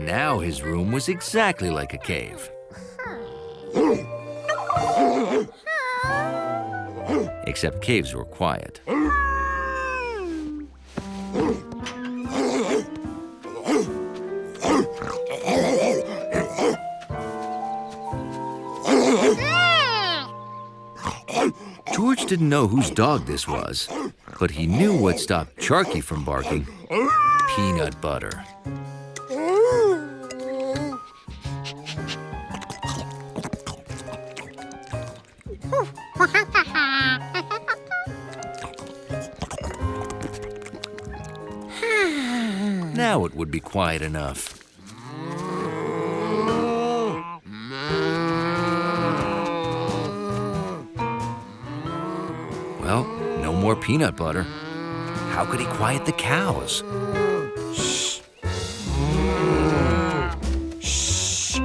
Now his room was exactly like a cave. Except caves were quiet. George didn't know whose dog this was, but he knew what stopped Sharky from barking: peanut butter. Now it would be quiet enough. Well, no more peanut butter. How could he quiet the cows? Shh. Shh. Shh.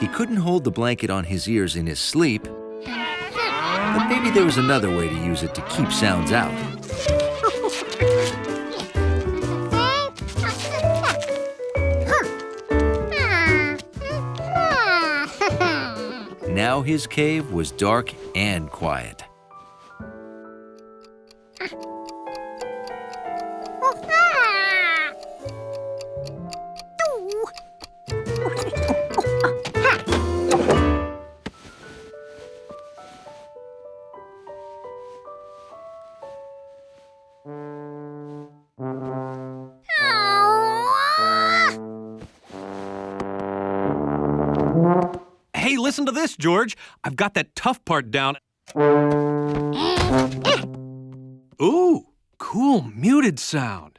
He couldn't hold the blanket on his ears in his sleep, but maybe there was another way to use it to keep sounds out. Now his cave was dark and quiet. Hey, listen to this, George. I've got that tough part down. Ooh, cool muted sound.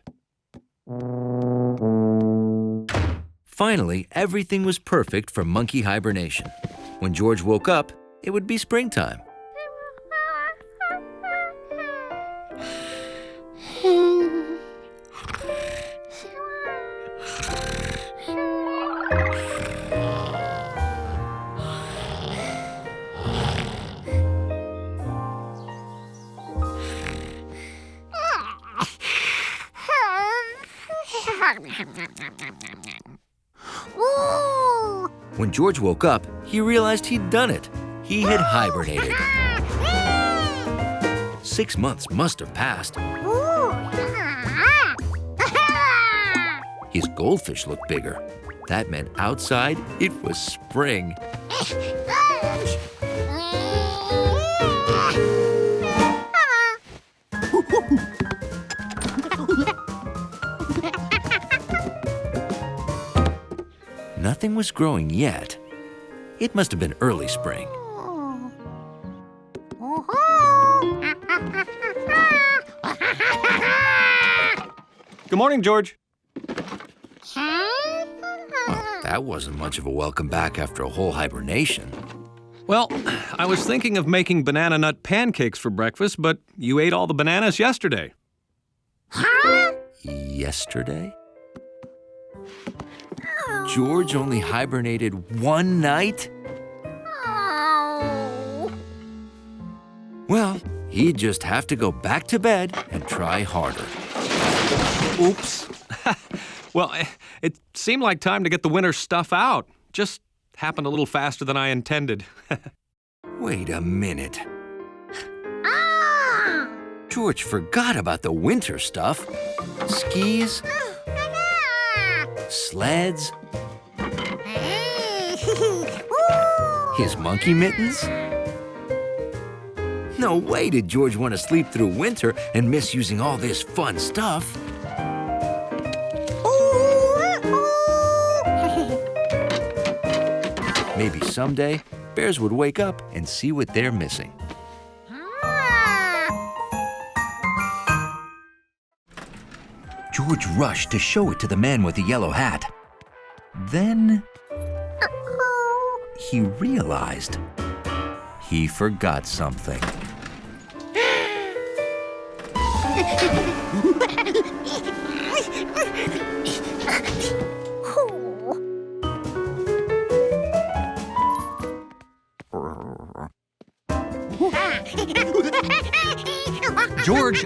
Finally, everything was perfect for monkey hibernation. When George woke up, it would be springtime. When George woke up, he realized he'd done it. He had hibernated. 6 months must have passed. His goldfish looked bigger. That meant outside it was spring. Nothing was growing yet. It must have been early spring. Good morning, George. Well, that wasn't much of a welcome back after a whole hibernation. Well, I was thinking of making banana nut pancakes for breakfast, but you ate all the bananas yesterday. Yesterday? George only hibernated one night? Well, he'd just have to go back to bed and try harder. Oops. Well, it seemed like time to get the winter stuff out. Just happened a little faster than I intended. Wait a minute. George forgot about the winter stuff. Skis, sleds, his monkey mittens. No way did George want to sleep through winter and miss using all this fun stuff. Maybe someday, bears would wake up and see what they're missing. George rushed to show it to the man with the yellow hat. Then he realized he forgot something. George,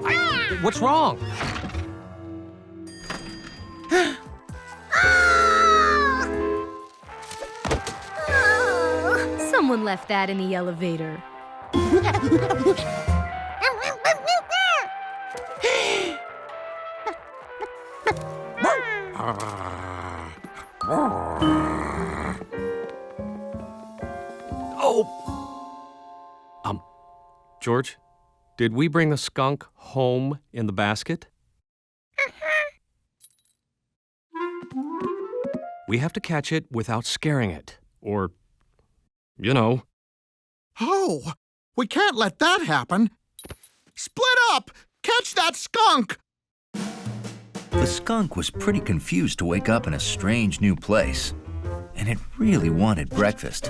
what's wrong? Someone left that in the elevator. Oh! George, did we bring the skunk home in the basket? We have to catch it without scaring it, or, you know. Oh, we can't let that happen. Split up! Catch that skunk! The skunk was pretty confused to wake up in a strange new place, and it really wanted breakfast.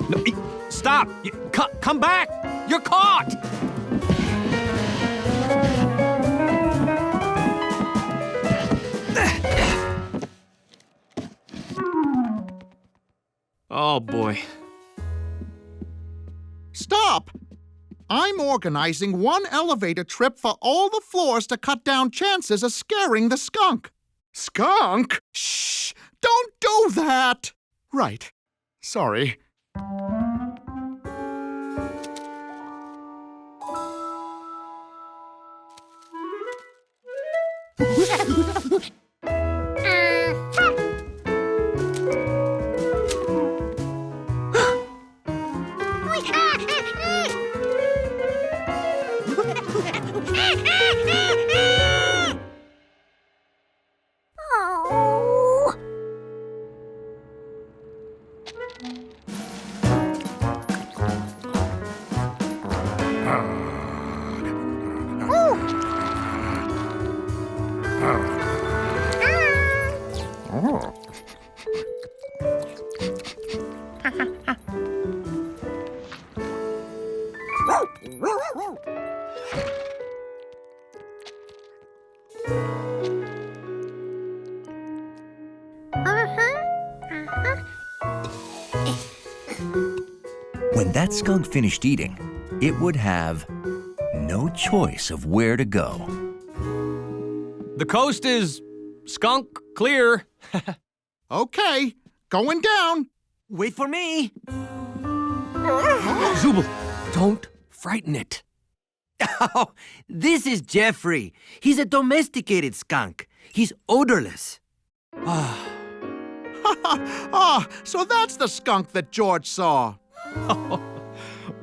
No, stop! Come back! You're caught! Oh, boy. Stop! I'm organizing one elevator trip for all the floors to cut down chances of scaring the skunk. Skunk? Shh! Don't do that! Right. Sorry. When that skunk finished eating, it would have no choice of where to go. The coast is skunk clear. Okay, going down. Wait for me. Zubul, don't frighten it. Oh, this is Jeffrey. He's a domesticated skunk. He's odorless. Ah, so that's the skunk that George saw.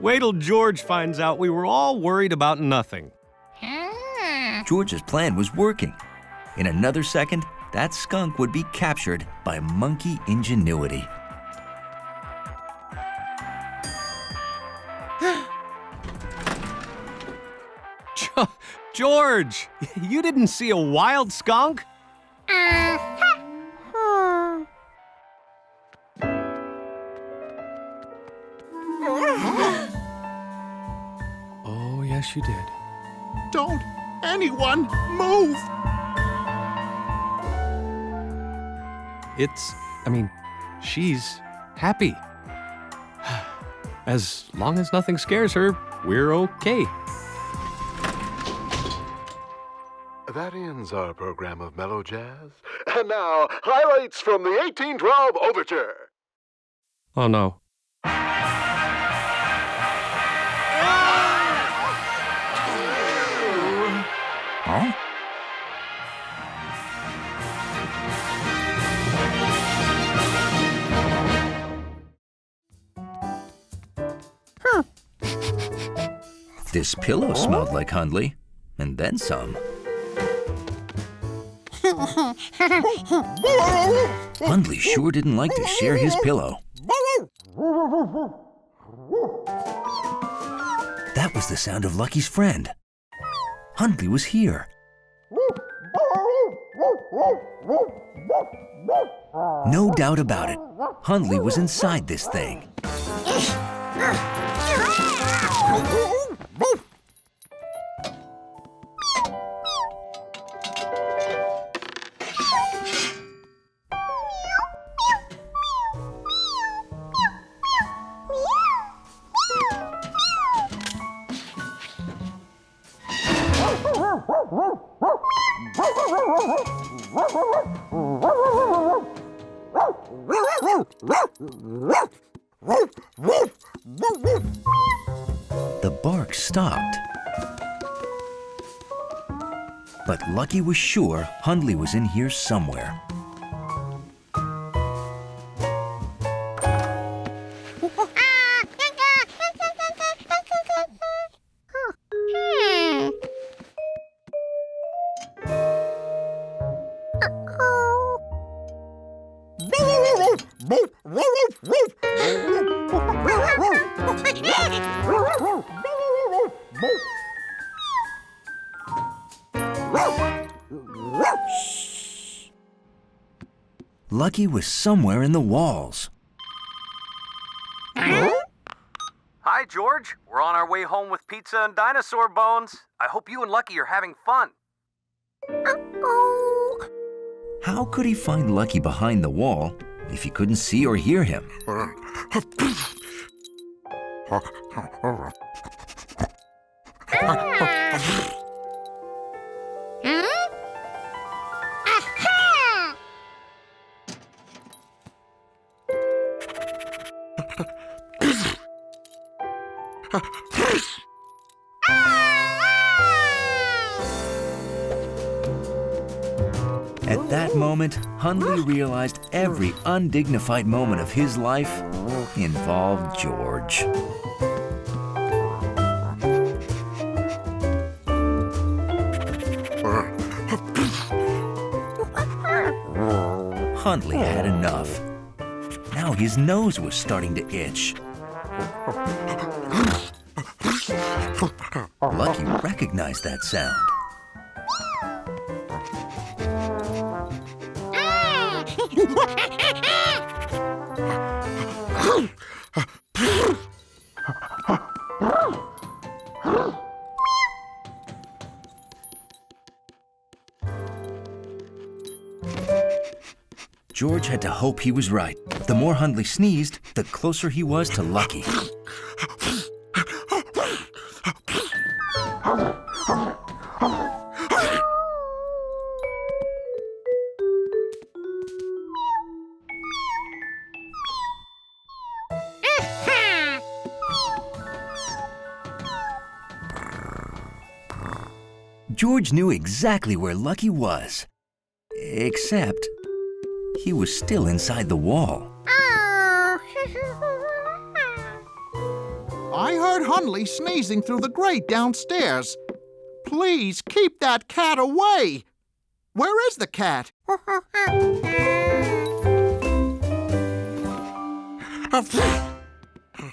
Wait till George finds out we were all worried about nothing. George's plan was working. In another second, that skunk would be captured by monkey ingenuity. George, you didn't see a wild skunk? Oh, yes, you did. Don't anyone move. She's happy. As long as nothing scares her, we're okay. That ends our program of mellow jazz. And now, highlights from the 1812 Overture. Oh, no. Huh? This pillow smelled like Hundley, and then some. Hundley sure didn't like to share his pillow. That was the sound of Lucky's friend. Hundley was here. No doubt about it, Hundley was inside this thing. The bark stopped. But Lucky was sure Hundley was in here somewhere. Lucky was somewhere in the walls. Hi, George. We're on our way home with pizza and dinosaur bones. I hope you and Lucky are having fun. How could he find Lucky behind the wall if he couldn't see or hear him? At that moment, Hundley realized every undignified moment of his life involved George. Hundley had enough. Now his nose was starting to itch. Lucky recognized that sound. George had to hope he was right. The more Hundley sneezed, the closer he was to Lucky. George knew exactly where Lucky was, except he was still inside the wall. I heard Hundley sneezing through the grate downstairs. Please keep that cat away. Where is the cat?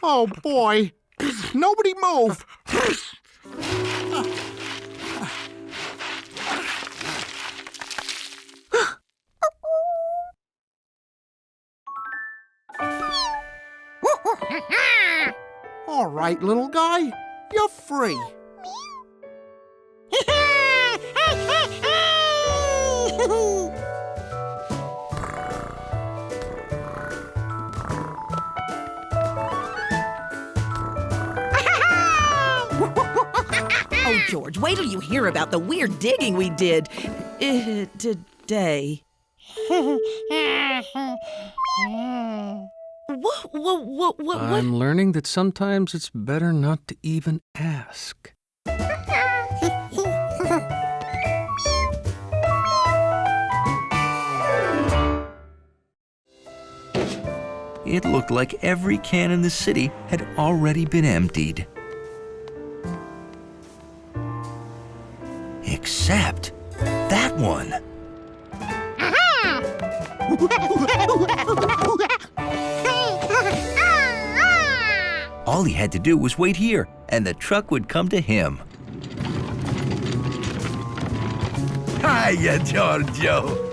Oh, boy. Nobody move. All right, little guy, you're free. Oh, George, wait till you hear about the weird digging we did today. What? I'm learning that sometimes it's better not to even ask. It looked like every can in the city had already been emptied. Except that one. All he had to do was wait here, and the truck would come to him. Hiya, Giorgio.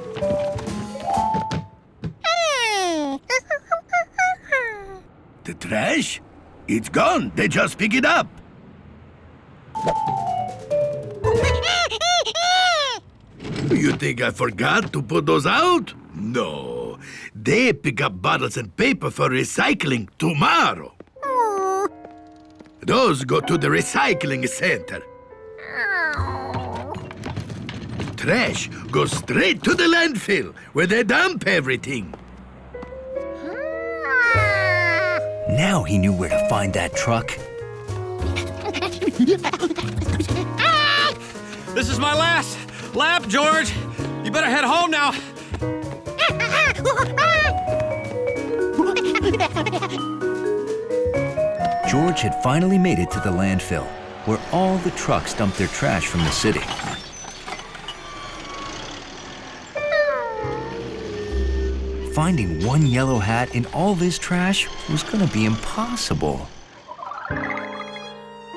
The trash? It's gone. They just pick it up. You think I forgot to put those out? No. They pick up bottles and paper for recycling tomorrow. Those go to the recycling center. Trash goes straight to the landfill where they dump everything. Now he knew where to find that truck. This is my last lap, George. You better head home now. George had finally made it to the landfill, where all the trucks dumped their trash from the city. Finding one yellow hat in all this trash was gonna be impossible.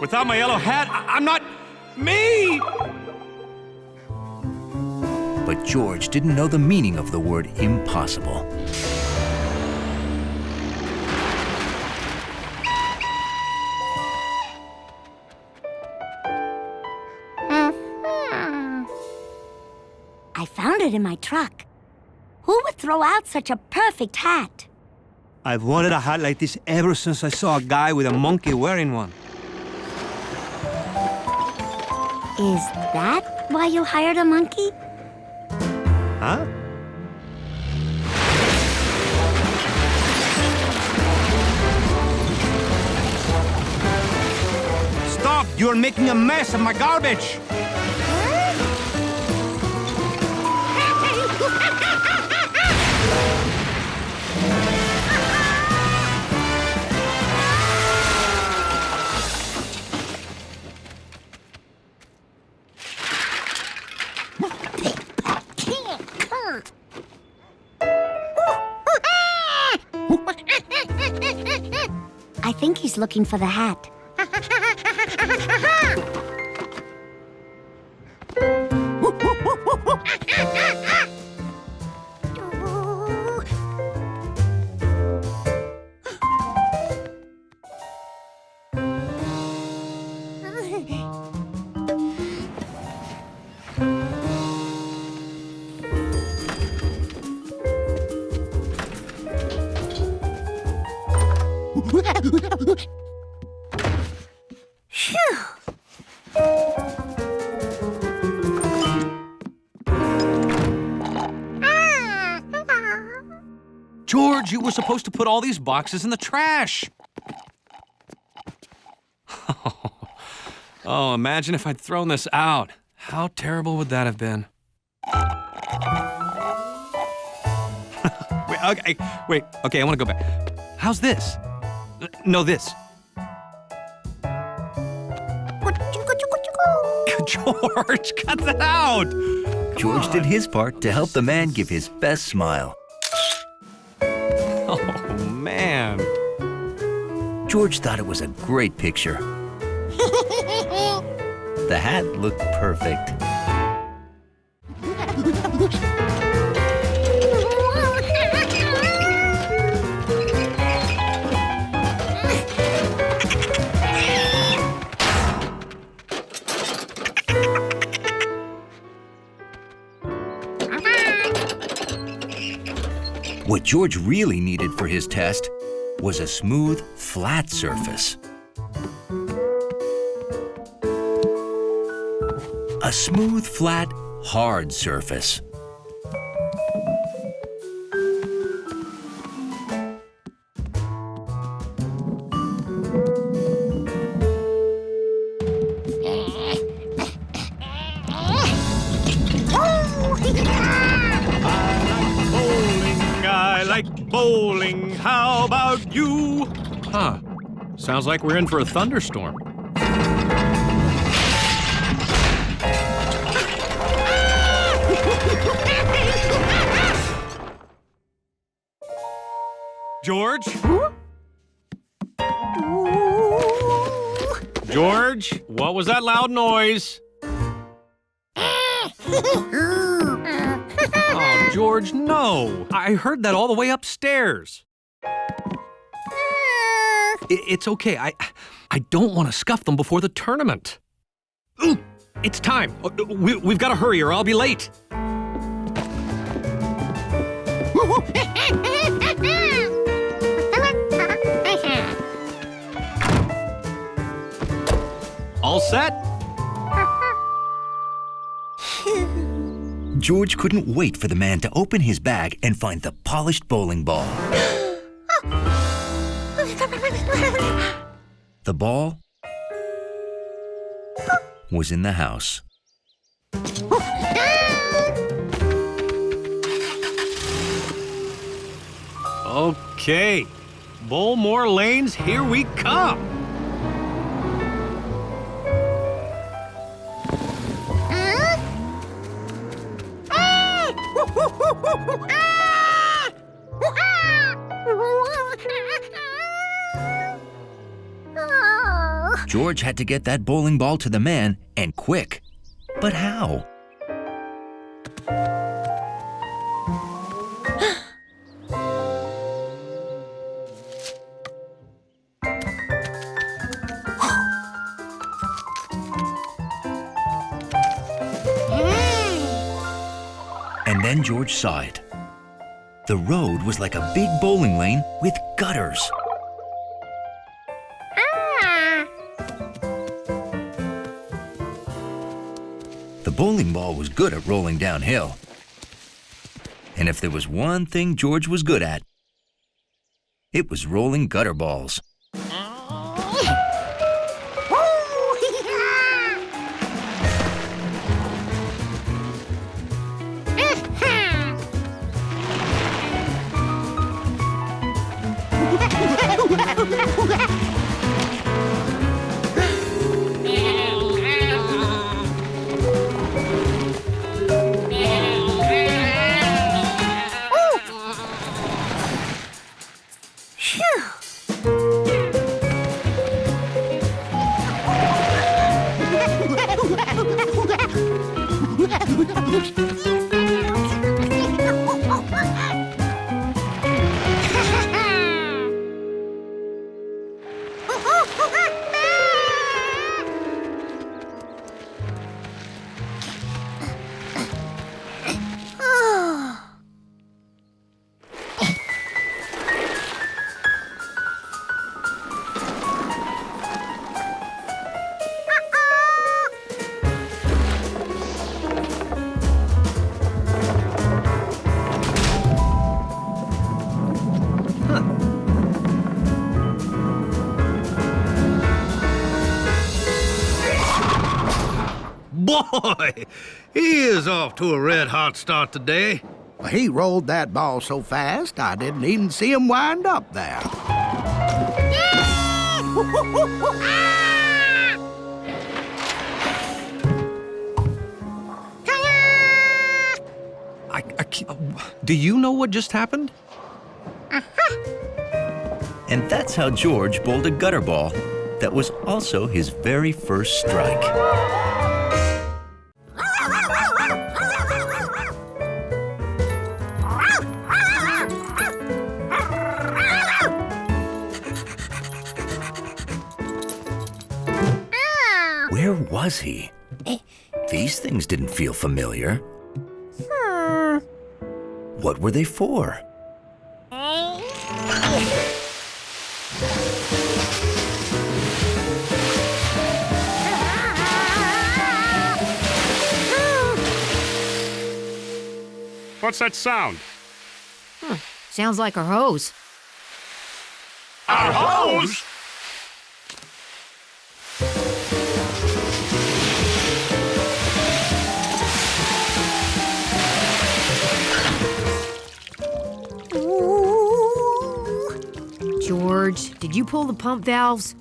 Without my yellow hat, I'm not me. But George didn't know the meaning of the word impossible. I found it in my truck. Who would throw out such a perfect hat? I've wanted a hat like this ever since I saw a guy with a monkey wearing one. Is that why you hired a monkey? Huh? Stop! You're making a mess of my garbage! I think he's looking for the hat. George, you were supposed to put all these boxes in the trash. Oh, imagine if I'd thrown this out. How terrible would that have been? Wait, okay, I want to go back. How's this? No, this. George, cut that out! George did his part to help the man give his best smile. Oh, man. George thought it was a great picture. The hat looked perfect. What George really needed for his test was a smooth, flat surface. A smooth, flat, hard surface. I like bowling. How about you? Huh. Sounds like we're in for a thunderstorm. George? George, what was that loud noise? Oh, George, no. I heard that all the way upstairs. It's okay. I don't want to scuff them before the tournament. Ooh, it's time. We've got to hurry or I'll be late. All set? George couldn't wait for the man to open his bag and find the polished bowling ball. The ball was in the house. Okay. Bowlmore Lanes, here we come. George had to get that bowling ball to the man, and quick. But how? And then George saw it. The road was like a big bowling lane with gutters. The bowling ball was good at rolling downhill. And if there was one thing George was good at, it was rolling gutter balls. Boy, he is off to a red-hot start today. He rolled that ball so fast, I didn't even see him wind up there. Do you know what just happened? And that's how George bowled a gutter ball that was also his very first strike. Where was he? These things didn't feel familiar. What were they for? What's that sound? Sounds like a hose. Our hose? George, did you pull the pump valves?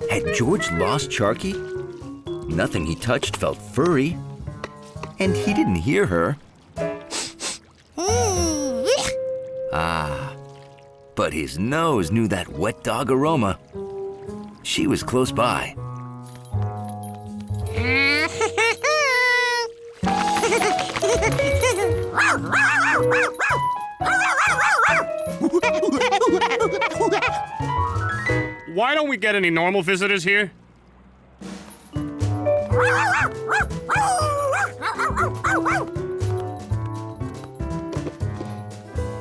Had George lost Sharky? Nothing he touched felt furry. And he didn't hear her. Ah, but his nose knew that wet dog aroma. She was close by. Why don't we get any normal visitors here?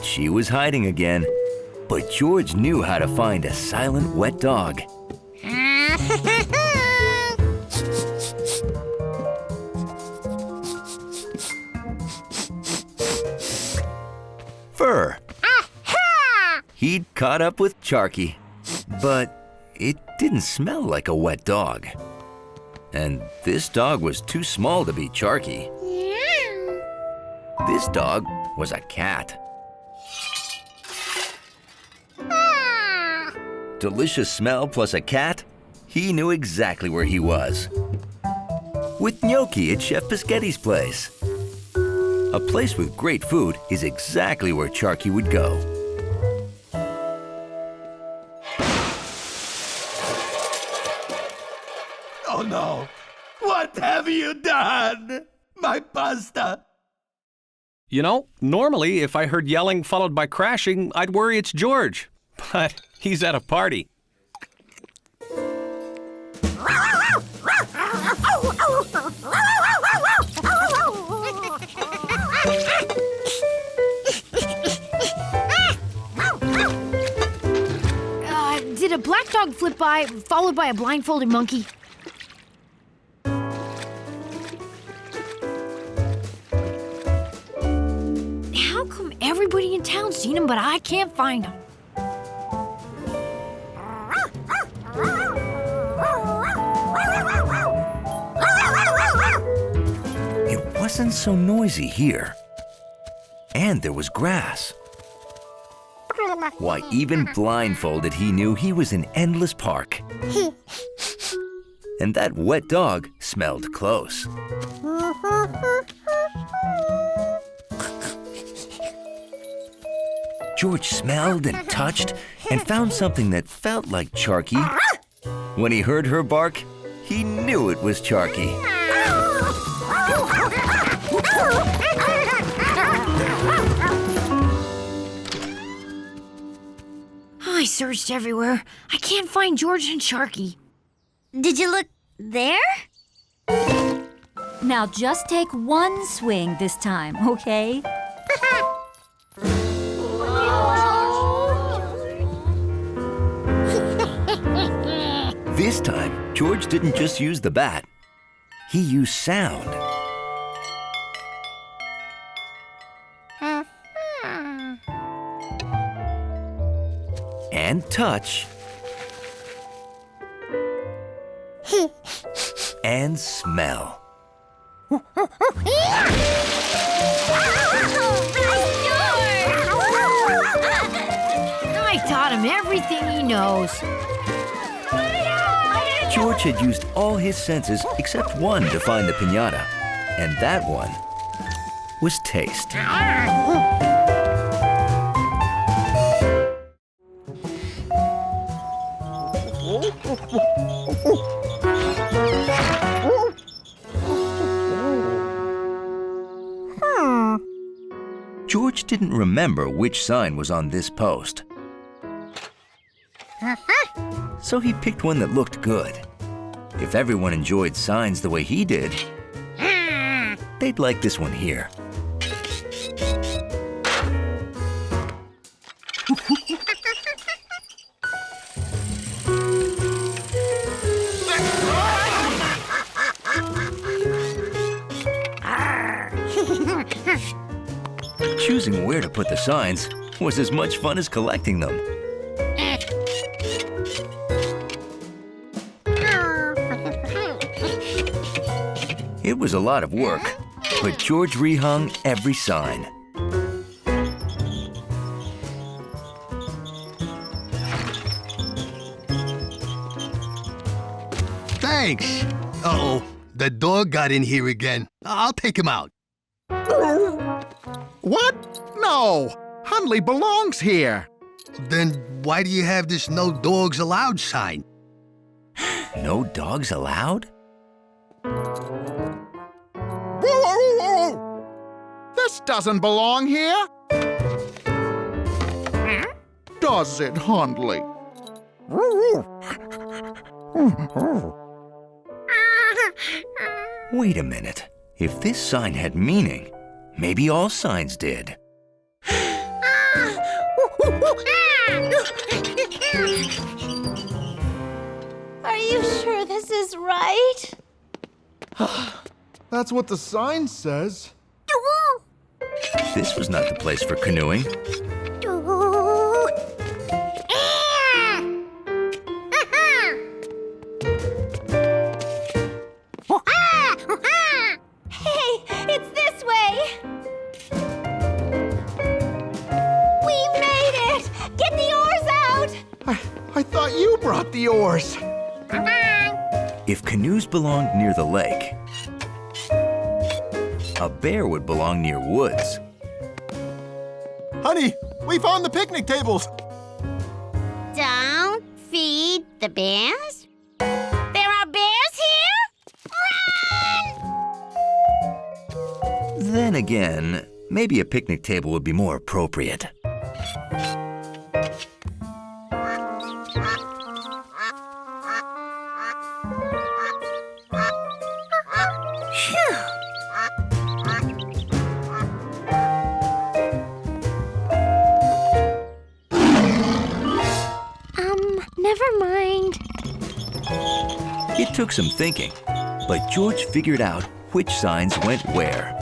She was hiding again, but George knew how to find a silent wet dog. Fur. He'd caught up with Charky, but it didn't smell like a wet dog. And this dog was too small to be Charky. This dog was a cat. Delicious smell plus a cat, he knew exactly where he was. With gnocchi at Chef Pischetti's place. A place with great food is exactly where Charky would go. Oh no! What have you done? My pasta! You know, normally if I heard yelling followed by crashing, I'd worry it's George. But he's at a party. Did a black dog flip by, followed by a blindfolded monkey? How come everybody in town's seen him, but I can't find him? It wasn't so noisy here. And there was grass. Why, even blindfolded, he knew he was in Endless Park. And that wet dog smelled close. George smelled and touched and found something that felt like Charky. When he heard her bark, he knew it was Charky. I searched everywhere. I can't find George and Sharky. Did you look there? Now just take one swing this time, okay? This time, George didn't just use the bat. He used sound. And touch. And smell. I taught him everything he knows. George had used all his senses except one to find the piñata, and that one was taste. George didn't remember which sign was on this post. So he picked one that looked good. If everyone enjoyed signs the way he did, they'd like this one here. Choosing where to put the signs was as much fun as collecting them. It was a lot of work, but George rehung every sign. Thanks. Uh-oh, the dog got in here again. I'll take him out. What? No! Hundley belongs here. Then why do you have this no dogs allowed sign? No dogs allowed? This doesn't belong here. Does it, Hundley? Wait a minute. If this sign had meaning, maybe all signs did. Are you sure this is right? That's what the sign says. This was not the place for canoeing. Hey, it's this way! We made it! Get the oars out! I thought you brought the oars. If canoes belonged near the lake, a bear would belong near woods. Honey, we found the picnic tables. Don't feed the bears? There are bears here? Run! Then again, maybe a picnic table would be more appropriate. Never mind. It took some thinking, but George figured out which signs went where.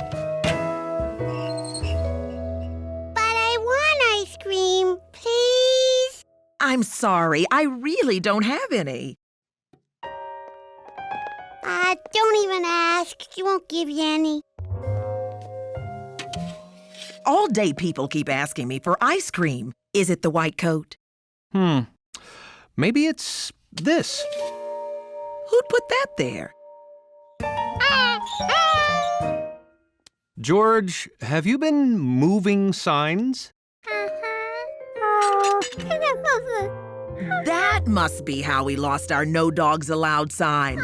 But I want ice cream, please. I'm sorry, I really don't have any. Don't even ask. She won't give you any. All day people keep asking me for ice cream. Is it the white coat? Maybe it's this. Who'd put that there? George, have you been moving signs? That must be how we lost our no dogs allowed sign.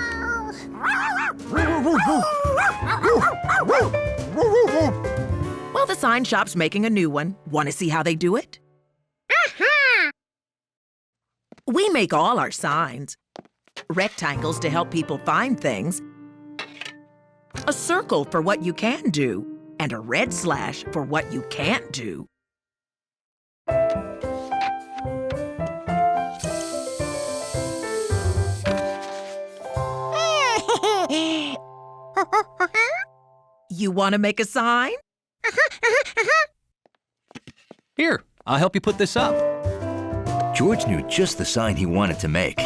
Well, the sign shop's making a new one. Want to see how they do it? We make all our signs. Rectangles to help people find things. A circle for what you can do. And a red slash for what you can't do. You want to make a sign? Here, I'll help you put this up. George knew just the sign he wanted to make.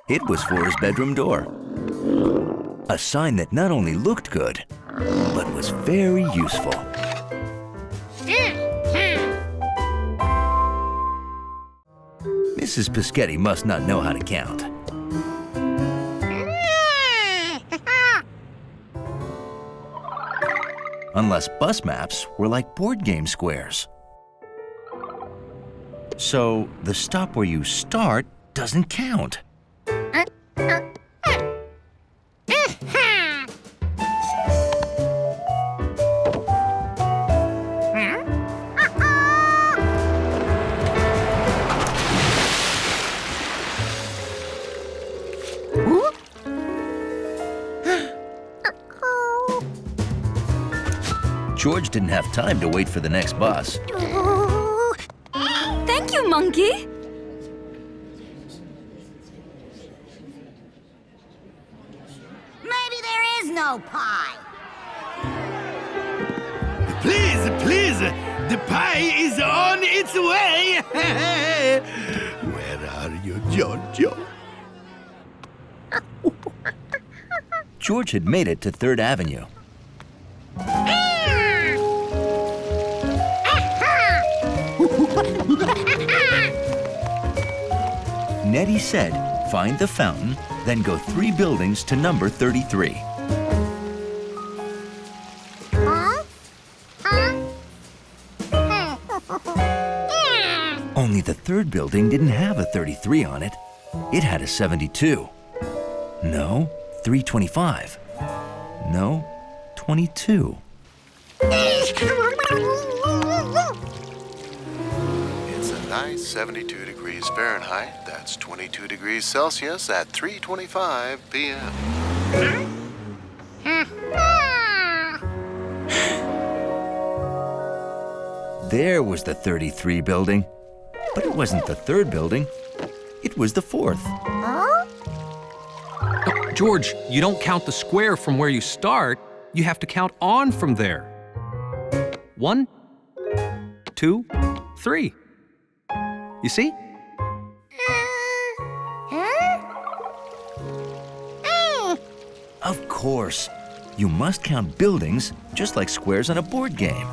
It was for his bedroom door. A sign that not only looked good, but was very useful. Mrs. Pischetti must not know how to count. Unless bus maps were like board game squares. So the stop where you start doesn't count. George didn't have time to wait for the next bus. Thank you, Monkey. Maybe there is no pie. Please, please, the pie is on its way. Where are you, Giorgio? George had made it to 3rd Avenue. Eddie said, find the fountain, then go 3 buildings to number 33. Only the 3rd building didn't have a 33 on it. It had a 72. No, 325. No, 22. It's a nice 72 degrees Fahrenheit. That's 22 degrees Celsius at 3:25 p.m. There was the 33 building. But it wasn't the 3rd building. It was the 4th. George, you don't count the square from where you start. You have to count on from there. 1, 2, 3. You see? Of course. You must count buildings just like squares on a board game.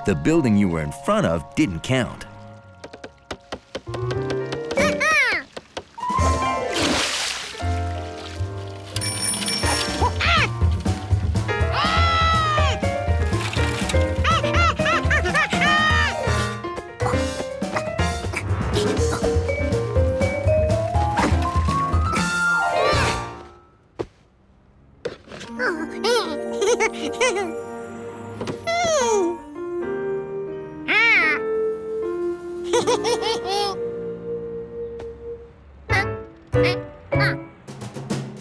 The building you were in front of didn't count.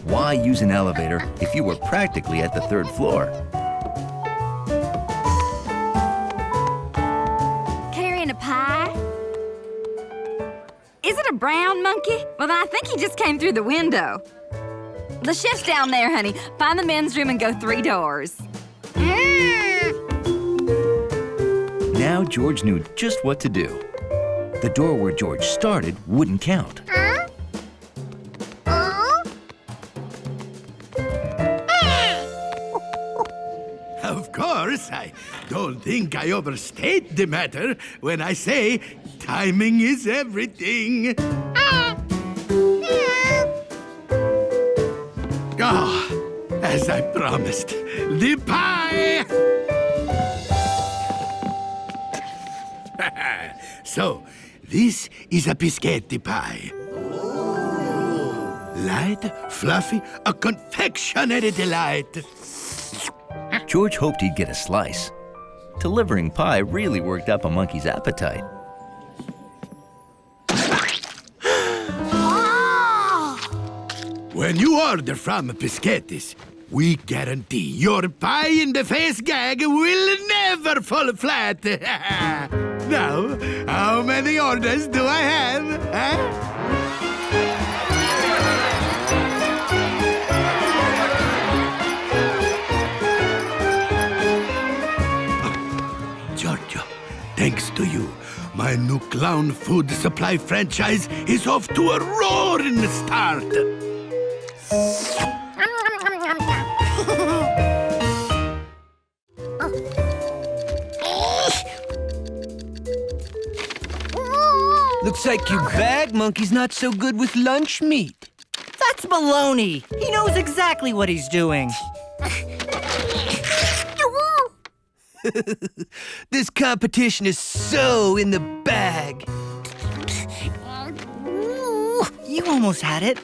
Why use an elevator if you were practically at the 3rd floor? Carrying a pie? Is it a brown monkey? Well, then I think he just came through the window. The chef's down there, honey. Find the men's room and go 3 doors. Now George knew just what to do. The door where George started wouldn't count. Of course, I don't think I overstate the matter when I say timing is everything. Oh, as I promised, the pie! So, this is a biscotti pie. Light, fluffy, a confectionery delight. George hoped he'd get a slice. Delivering pie really worked up a monkey's appetite. When you order from Biscottis, we guarantee your pie-in-the-face gag will never fall flat. Now, how many orders do I have? Giorgio, thanks to you, my new clown food supply franchise is off to a roaring start. Looks like your bag monkey's not so good with lunch meat. That's baloney. He knows exactly what he's doing. This competition is so in the bag. You almost had it.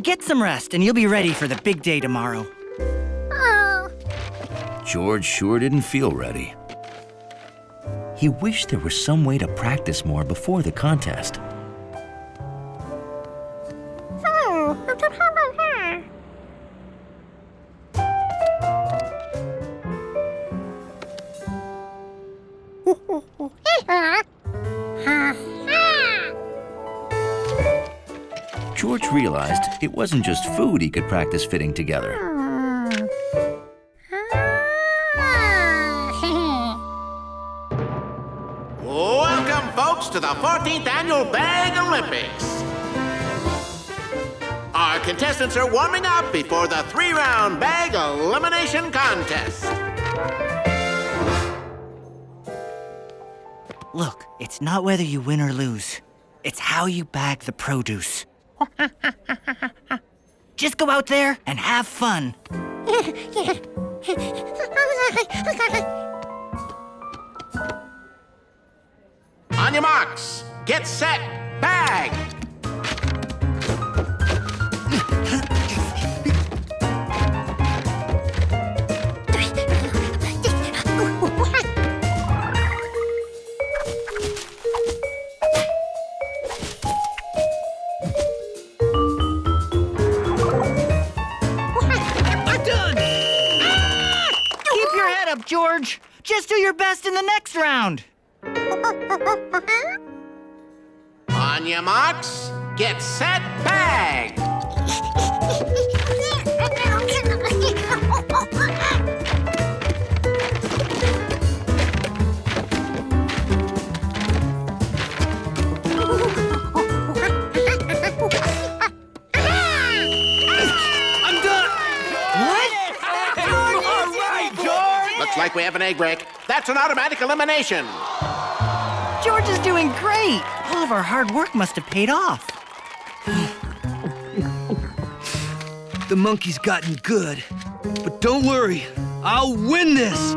Get some rest and you'll be ready for the big day tomorrow. George sure didn't feel ready. He wished there was some way to practice more before the contest. George realized it wasn't just food he could practice fitting together. Welcome, folks, to the 14th Annual Bag Olympics. Our contestants are warming up before the 3-round bag elimination contest. Look, it's not whether you win or lose. It's how you bag the produce. Just go out there and have fun. On your marks, get set, bag! George, just do your best in the next round. On your marks, get set, bag! I'm done. What? Looks like we have an egg break. That's an automatic elimination. George is doing great. All of our hard work must have paid off. The monkey's gotten good. But don't worry, I'll win this.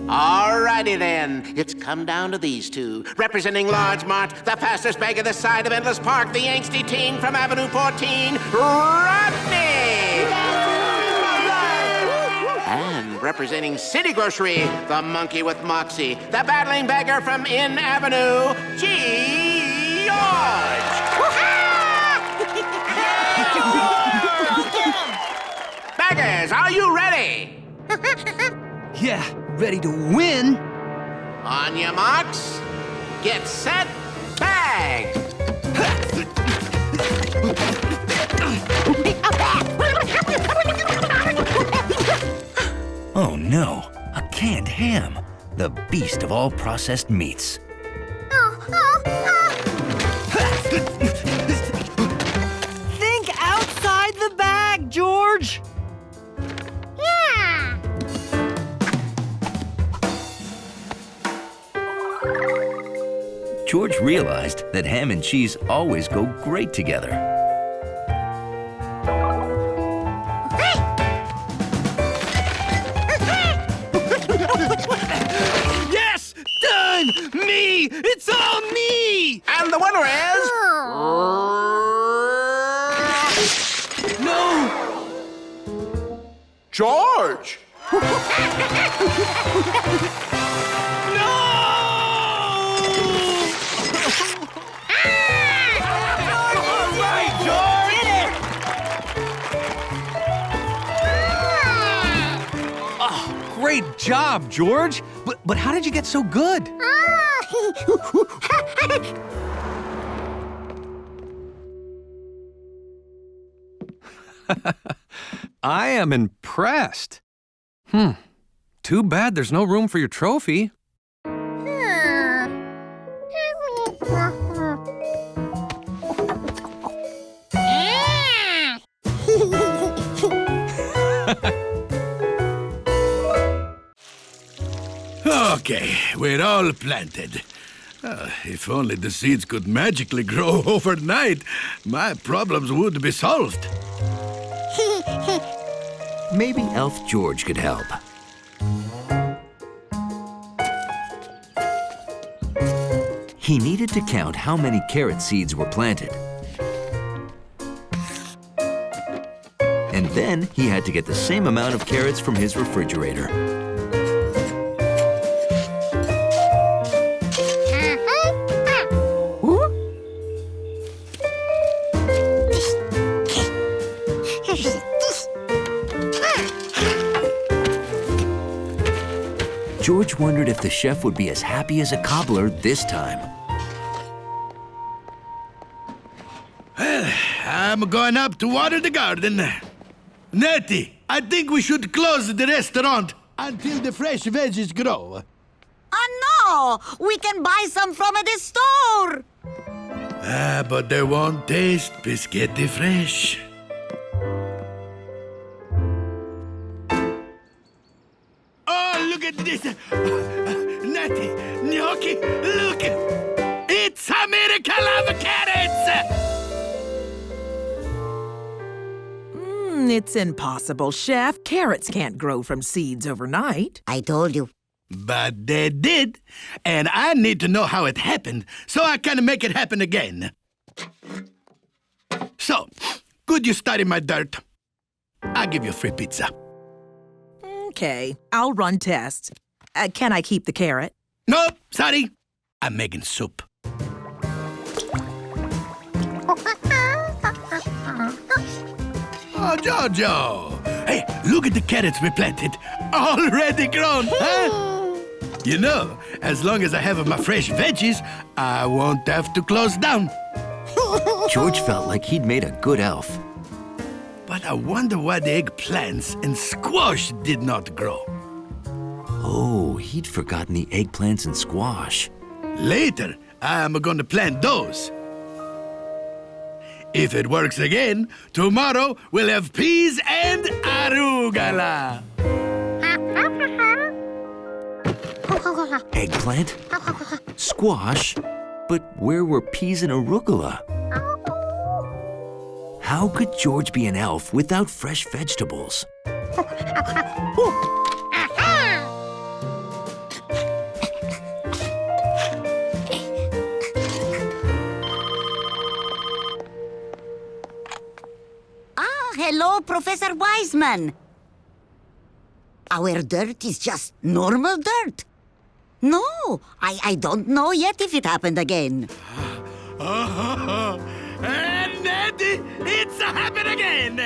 Alrighty then, it's come down to these two. Representing Large Mart, the fastest beggar this side of Endless Park, the angsty teen from Avenue 14, Rodney! And representing City Grocery, the monkey with moxie, the battling beggar from In Avenue, George! Beggars, are you ready? Yeah, ready to win. On your marks, get set, bag! Oh no, a canned ham, the beast of all processed meats. Think outside the bag, George. Yeah. George realized that ham and cheese always go great together. Yes! Done! Me! It's all me! And the winner is... No! George! Great job, George. But how did you get so good? I am impressed. Too bad there's no room for your trophy. Okay, we're all planted. If only the seeds could magically grow overnight, my problems would be solved. Maybe Elf George could help. He needed to count how many carrot seeds were planted. And then he had to get the same amount of carrots from his refrigerator. George wondered if the chef would be as happy as a cobbler this time. Well, I'm going up to water the garden. Nettie, I think we should close the restaurant until the fresh veggies grow. No! We can buy some from the store! But they won't taste biscotti fresh. Oh, look at this! Natty, Gnocchi, look! It's a miracle of carrots! It's impossible, Chef. Carrots can't grow from seeds overnight. I told you. But they did, and I need to know how it happened so I can make it happen again. So, could you study my dirt? I'll give you free pizza. Okay, I'll run tests. Can I keep the carrot? Nope, sorry. I'm making soup. Oh, Jojo! Hey, look at the carrots we planted. Already grown, huh? You know, as long as I have my fresh veggies, I won't have to close down. George felt like he'd made a good elf. But I wonder why the eggplants and squash did not grow. Oh, he'd forgotten the eggplants and squash. Later, I'm going to plant those. If it works again, tomorrow we'll have peas and arugula. Eggplant? Squash? But where were peas and arugula? How could George be an elf without fresh vegetables? Hello, Professor Wiseman. Our dirt is just normal dirt. No, I don't know yet if it happened again. Natty, it's happened again.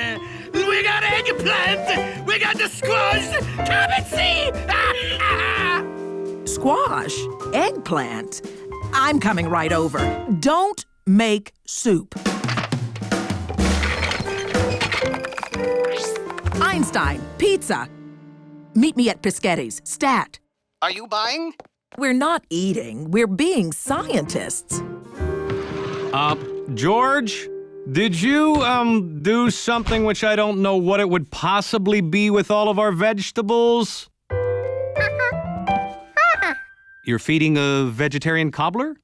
We got eggplant. We got the squash. Come and see. Squash? Eggplant? I'm coming right over. Don't make soup. Einstein, pizza. Meet me at Pischetti's, stat. Are you buying? We're not eating, we're being scientists. George, did you, do something which I don't know what it would possibly be with all of our vegetables? You're feeding a vegetarian cobbler?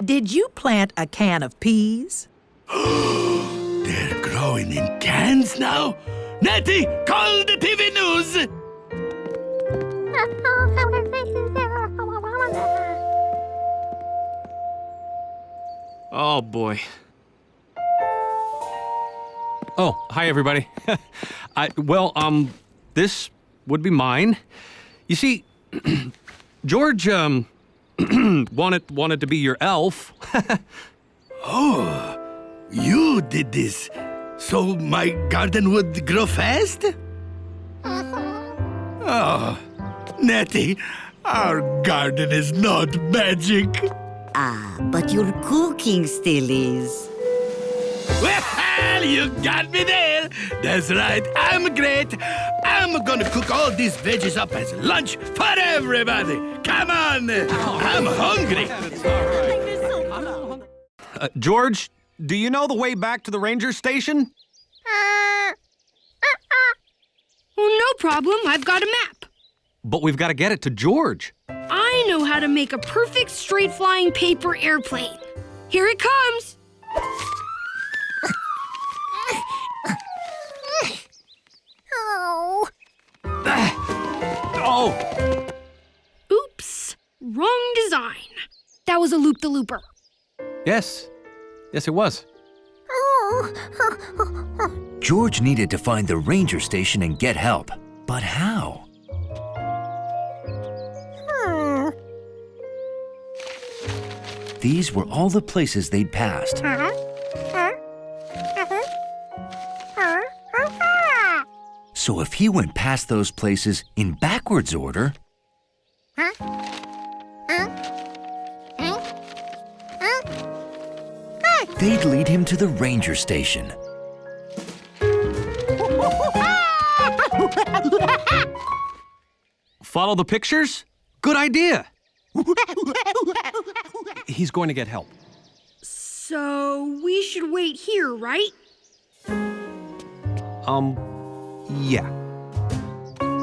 Did you plant a can of peas? They're growing in cans now? Natty, call the TV news! Oh, boy. Oh, hi, everybody. This would be mine. You see, George, wanted to be your elf. Oh, you did this so my garden would grow fast? Oh, Natty, our garden is not magic. Ah, but your cooking still is. Well, you got me there. That's right, I'm great. I'm gonna cook all these veggies up as lunch for everybody. Come on, I'm hungry. George, do you know the way back to the ranger station? Well, no problem. I've got a map. But we've got to get it to George. I know how to make a perfect straight-flying paper airplane. Here it comes. Oh! Oops. Wrong design. That was a loop-the-looper. Yes, it was. George needed to find the ranger station and get help. But how? These were all the places they'd passed. So if he went past those places in backwards order, they'd lead him to the ranger station. Follow the pictures? Good idea. He's going to get help. So we should wait here, right? Yeah.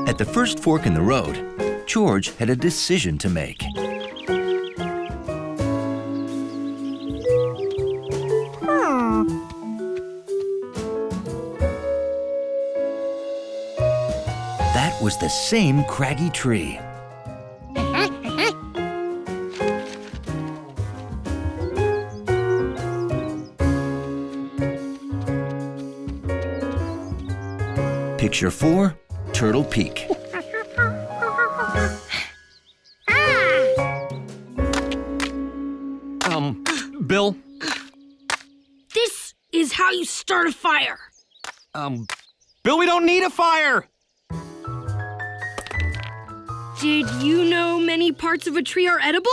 At the first fork in the road, George had a decision to make. That was the same craggy tree. Picture 4, Turtle Peak. Bill? This is how you start a fire. Bill, we don't need a fire! Did you know many parts of a tree are edible?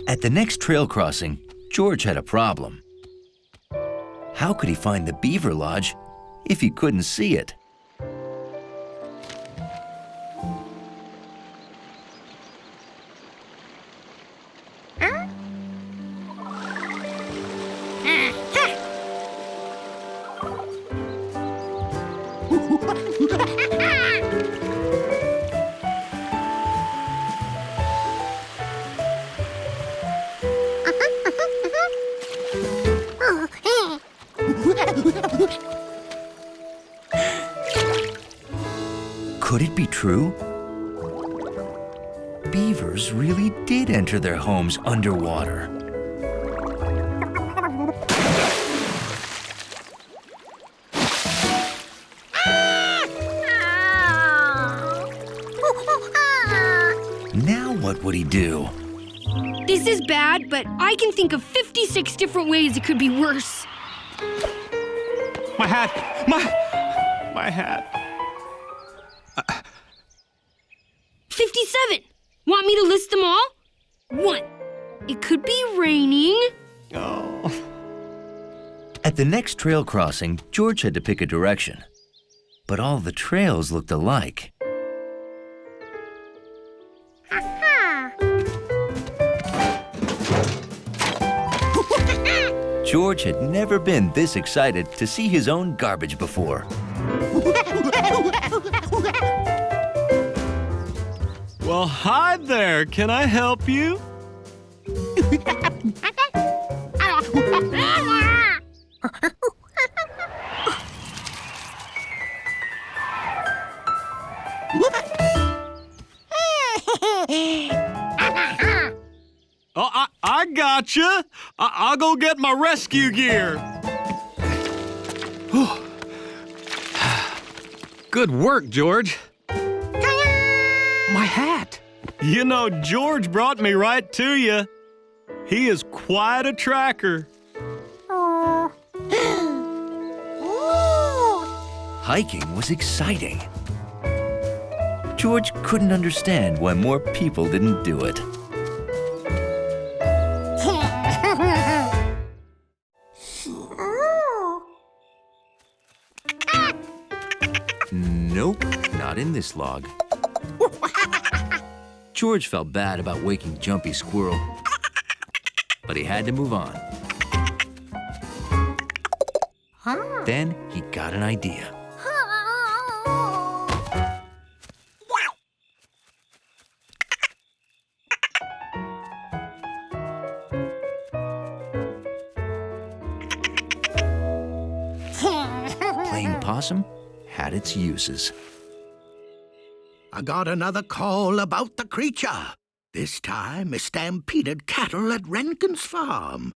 At the next trail crossing, George had a problem. How could he find the beaver lodge if he couldn't see it? Could it be true? Beavers really did enter their homes underwater. Now what would he do? This is bad, but I can think of 56 different ways it could be worse. My hat! My hat! 57! Want me to list them all? 1. It could be raining. Oh. At the next trail crossing, George had to pick a direction. But all the trails looked alike. George had never been this excited to see his own garbage before. Well, hi there. Can I help you? Oh, I gotcha. I'll go get my rescue gear. Good work, George. My hat. You know, George brought me right to you. He is quite a tracker. Hiking was exciting. George couldn't understand why more people didn't do it. Nope, not in this log. George felt bad about waking Jumpy Squirrel, but he had to move on. Then he got an idea. Playing possum had its uses. I got another call about the creature. This time, a stampeded cattle at Rankin's farm.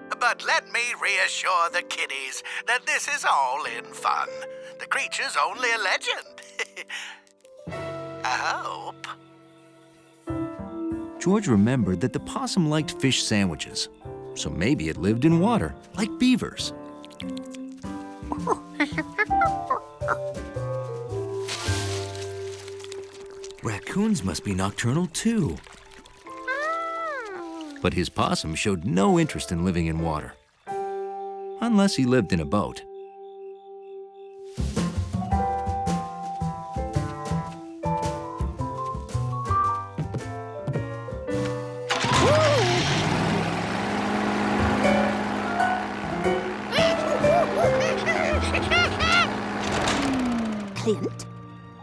But let me reassure the kiddies that this is all in fun. The creature's only a legend. I hope. George remembered that the possum liked fish sandwiches, so maybe it lived in water, like beavers. Raccoons must be nocturnal too. But his possum showed no interest in living in water, unless he lived in a boat. Clint.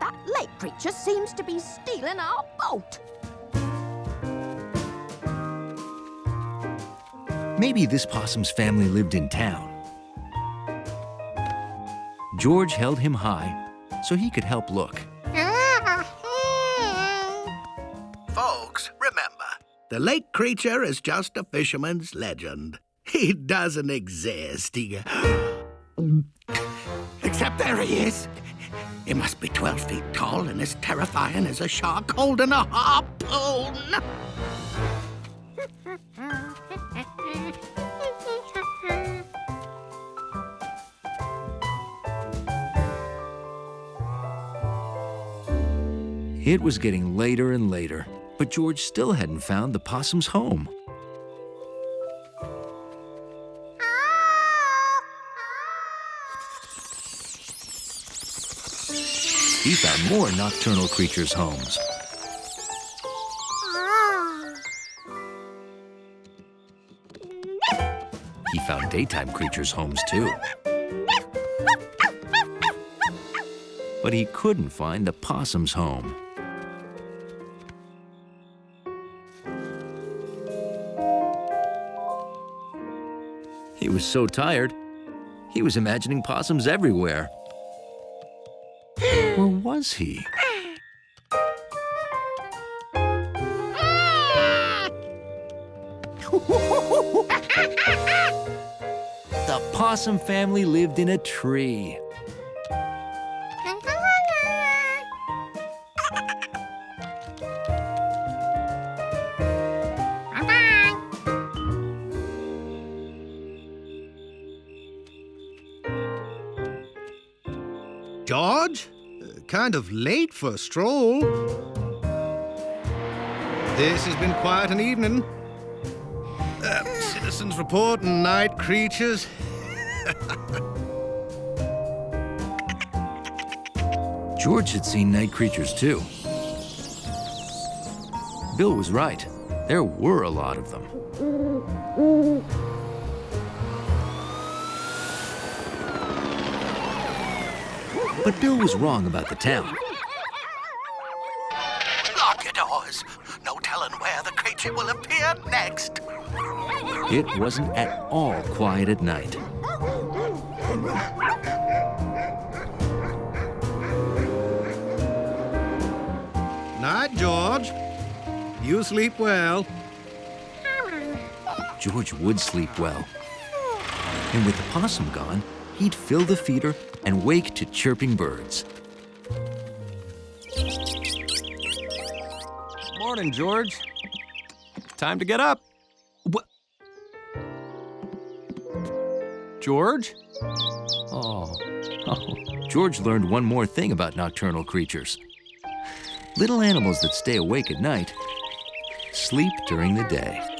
That lake creature seems to be stealing our boat. Maybe this possum's family lived in town. George held him high so he could help look. Folks, remember, the lake creature is just a fisherman's legend. He doesn't exist. Except there he is. He must be 12 feet tall and as terrifying as a shark holding a harpoon. It was getting later and later, but George still hadn't found the possum's home. He found more nocturnal creatures' homes. He found daytime creatures' homes, too. But he couldn't find the possum's home. He was so tired, he was imagining possums everywhere. Or was he? The possum family lived in a tree. George? Kind of late for a stroll. This has been quite an evening. Citizens report and night creatures. George had seen night creatures, too. Bill was right. There were a lot of them. But Bill was wrong about the town. Lock your doors. No telling where the creature will appear next. It wasn't at all quiet at night. Night, George. You sleep well. George would sleep well. And with the possum gone, he'd fill the feeder and wake to chirping birds. Morning, George. Time to get up. What? George? Oh. George learned one more thing about nocturnal creatures. Little animals that stay awake at night sleep during the day.